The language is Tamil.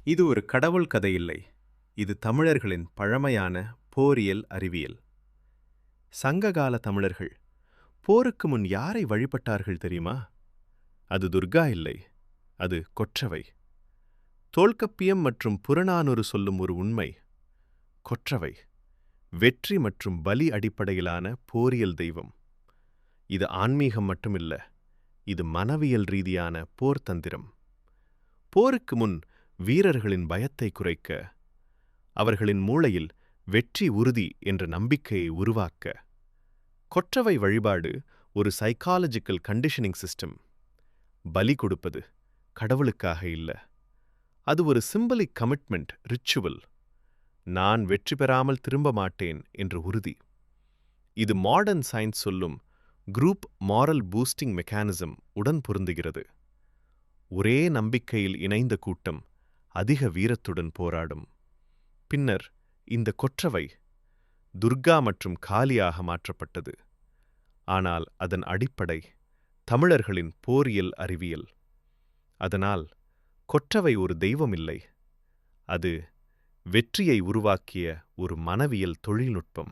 இது ஒரு கடவுள் கதையில்லை. இது தமிழர்களின் பழமையான போரியல் அறிவியல். சங்ககால தமிழர்கள் போருக்கு முன் யாரை வழிபட்டார்கள் தெரியுமா? அது துர்கா இல்லை, அது கொற்றவை. தொல்காப்பியம் மற்றும் புறநானூறு சொல்லும் ஒரு உண்மை: கொற்றவை வெற்றி மற்றும் பலி அடிப்படையிலான போரியல் தெய்வம். இது ஆன்மீகம் மட்டுமில்ல, இது மனவியல் ரீதியான போர்த்தந்திரம். போருக்கு முன் வீரர்களின் பயத்தை குறைக்க, அவர்களின் மூளையில் வெற்றி உறுதி என்ற நம்பிக்கையை உருவாக்க. கொற்றவை வழிபாடு ஒரு சைக்காலஜிக்கல் கண்டிஷனிங் சிஸ்டம். பலி கொடுப்பது கடவுளுக்காக இல்ல, அது ஒரு சிம்பலிக் கமிட்மெண்ட், ரிச்சுவல். நான் வெற்றி பெறாமல் திரும்ப மாட்டேன் என்ற உறுதி. இது மாடர்ன் சயின்ஸ் சொல்லும் குரூப் மாரல் பூஸ்டிங் மெக்கானிசம் உடன் பொருந்துகிறது. ஒரே நம்பிக்கையில் இணைந்த கூட்டம் அதிக வீரத்துடன் போராடும். பின்னர் இந்த கொற்றவை துர்கா மற்றும் காளியாக மாற்றப்பட்டது. ஆனால் அதன் அடிப்படை தமிழர்களின் போரியல் அறிவியல். அதனால் கொற்றவை ஒரு தெய்வம் இல்லை, அது வெற்றியை உருவாக்கிய ஒரு மனவியல் தொழில்நுட்பம்.